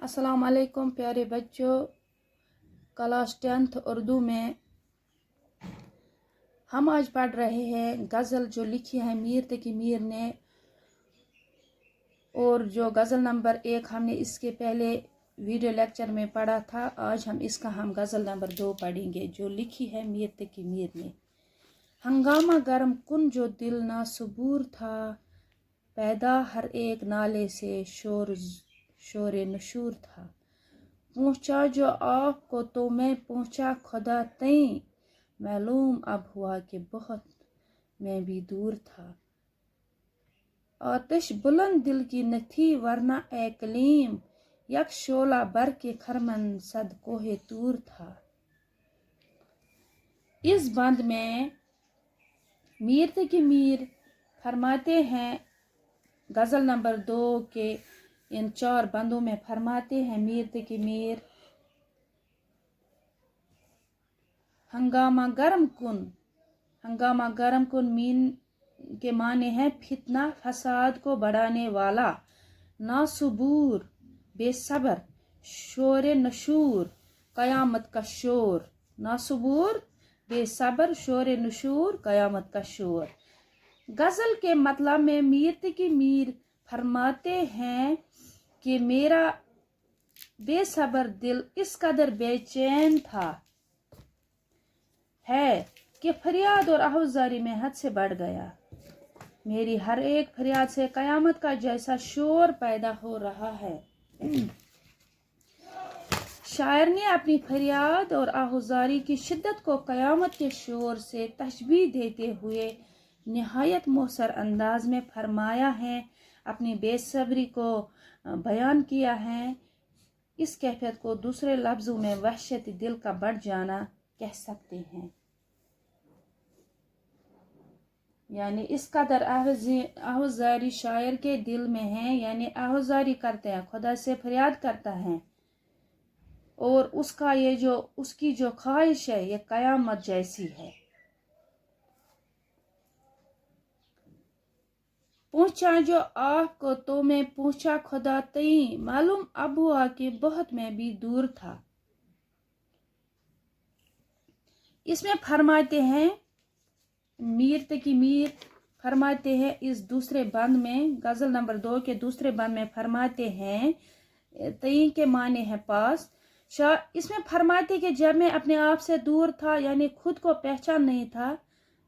अस्सलाम वालेकुम प्यारे बच्चों। क्लास 10th उर्दू में हम आज पढ़ रहे हैं गज़ल जो लिखी है मीर तकी मीर ने, और जो गज़ल नंबर 1 हमने इसके पहले वीडियो लेक्चर में पढ़ा था। आज हम गज़ल नंबर 2 पढ़ेंगे जो लिखी है मीर तकी मीर ने। हंगामा गरम कुन जो दिल ना सबूर था, पैदा हर एक नाले से शोर नशूर था। पहुँचा जो आपको तो मैं पहुँचा खुदा तई, मालूम अब हुआ कि बहुत मैं भी दूर था। आतिश बुलंद दिल की न थी वरना ए कलीम, यक शोला बर के खरमन सद कोहे तूर था। इस बंद में मीर तकी मीर फरमाते हैं, गज़ल नंबर 2 के इन 4 बंदों में फरमाते हैं मीर तकी मीर, हंगामा गरम कुन मीन के माने हैं फितना फसाद को बढ़ाने वाला, नासुबूर बेसब्र शोर नशूर कयामत का शोर। नासुबूर बेसब्र शोर नशूर कयामत का शोर। गज़ल के मतलब में मीर तकी मीर फरमाते हैं कि मेरा बेसब्र दिल इस कदर बेचैन था है कि फरियाद और आहुजारी में हद से बढ़ गया। मेरी हर एक फरियाद से कयामत का जैसा शोर पैदा हो रहा है। शायर ने अपनी फरियाद और आहुजारी की शिद्दत को कयामत के शोर से तशबीह देते हुए निहायत मुहसर अंदाज में फरमाया है, अपनी बेसब्री को बयान किया है। इस कैफियत को दूसरे लफ्ज़ों में वहशत दिल का बढ़ जाना कह सकते हैं। यानी इस कदर आहुजारी शायर के दिल में है, यानी आहुजारी करते हैं, खुदा से फरियाद करता है, और उसकी जो ख्वाहिश है ये कयामत जैसी है। पूछा जो आपको तो मैं पूछा खुदा तई, मालूम अब हुआ कि बहुत मैं भी दूर था। इसमें फरमाते हैं मीर तकी मीर फरमाते हैं इस दूसरे बंद में, गज़ल नंबर 2 के दूसरे बंद में फरमाते हैं, तई के माने हैं पास। इसमें फरमाते कि जब मैं अपने आप से दूर था, यानी खुद को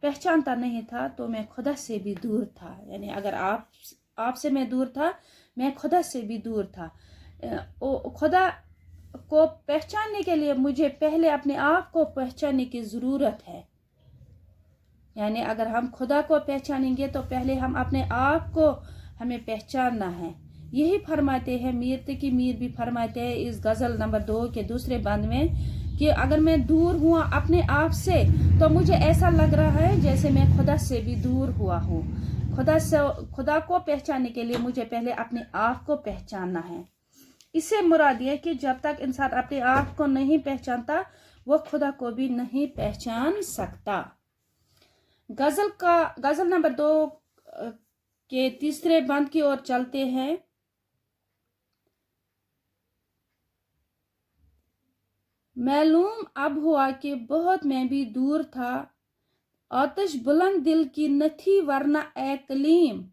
पहचानता नहीं था, तो मैं खुदा से भी दूर था। यानी अगर आपसे मैं दूर था, मैं खुदा से भी दूर था। खुदा को पहचानने के लिए मुझे पहले अपने आप को पहचानने की ज़रूरत है। यानी अगर हम खुदा को पहचानेंगे तो पहले हम अपने आप को हमें पहचानना है। यही फरमाते हैं मीर तकी मीर भी फरमाते हैं इस गज़ल नंबर 2 के दूसरे बंद में कि अगर मैं दूर हुआ अपने आप से तो मुझे ऐसा लग रहा है जैसे मैं खुदा से भी दूर हुआ हूँ। खुदा को पहचानने के लिए मुझे पहले अपने आप को पहचानना है। इससे मुराद ये कि जब तक इंसान अपने आप को नहीं पहचानता वो खुदा को भी नहीं पहचान सकता। गज़ल नंबर 2 के तीसरे बंद की ओर चलते हैं। मालूम अब हुआ कि बहुत मैं भी दूर था, आतिश बुलंद दिल की न थी वरना ए कलीम।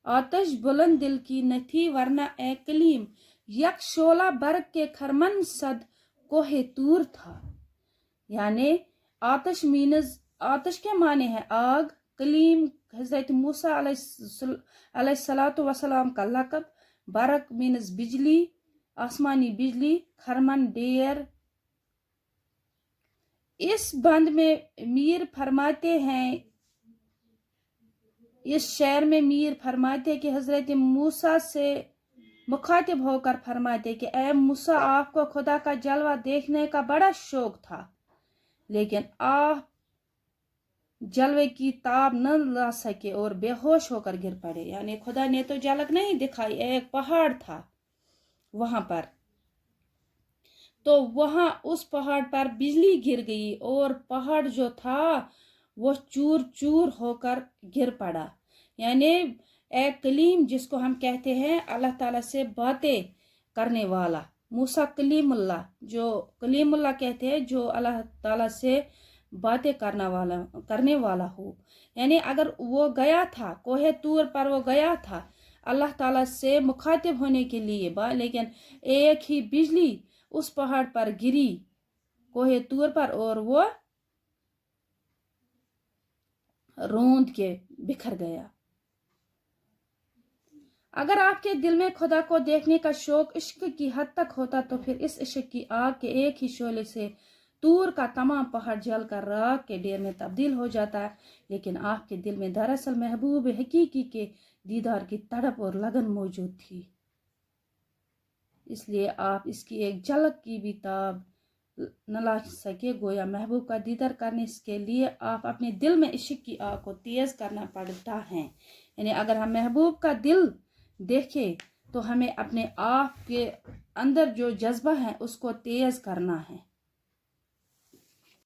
आतिश बुलंद दिल की न थी वरना ए कलीम, यक शोला बर्ग के खरमन सद कोहे तूर था। यानी आतिश के माने है आग, कलीम हज़रत मूसा अलैहिस्सलातु वस्सलाम का लक़ब, बरक मीन्स बिजली, आसमानी बिजली, खरमन डेयर। इस बंद में मीर फरमाते हैं, इस शेर में मीर फरमाते हैं कि हज़रत मूसा से मुखातिब होकर फरमाते कि ए मूसा, आपको खुदा का जलवा देखने का बड़ा शौक था, लेकिन आप जलवे की ताब न ला सके और बेहोश होकर गिर पड़े। यानी खुदा ने तो झलक नहीं दिखाई, एक पहाड़ था वहां पर, तो वहां उस पहाड़ पर बिजली गिर गई और पहाड़ जो था वो चूर चूर होकर गिर पड़ा। यानी ए कलीम जिसको हम कहते हैं अल्लाह ताला से बातें کرنے والا. موسیٰ کلیم اللہ، جو کلیم اللہ کہتے ہیں جو اللہ تعالیٰ سے باتیں کرنے والا ہو. یعنی اگر وہ گیا تھا کوہ طور پر، وہ گیا تھا اللہ تعالیٰ سے مخاطب ہونے کے لیے، لیکن ایک ہی بجلی اس پہاڑ پر گری کوہ طور پر اور وہ روند کے بکھر گیا. اگر آپ کے دل میں خدا کو دیکھنے کا شوق عشق کی حد تک ہوتا تو پھر اس عشق کی آگ کے ایک ہی شعلے سے طور کا تمام پہاڑ جل کر راکھ کے ڈھیر میں تبدیل ہو جاتا ہے. لیکن آپ کے دل میں دراصل محبوب حقیقی کے دیدار کی تڑپ اور لگن موجود تھی، اس لیے آپ اس کی ایک جھلک کی بھی تاب نہ لا سکے. گویا محبوب کا دیدار کرنے کے لیے آپ اپنے دل میں عشق کی آگ کو تیز کرنا پڑتا ہے. یعنی اگر ہم محبوب کا دل دیکھیں تو ہمیں اپنے آپ کے اندر جو جذبہ ہے اس کو تیز کرنا ہے.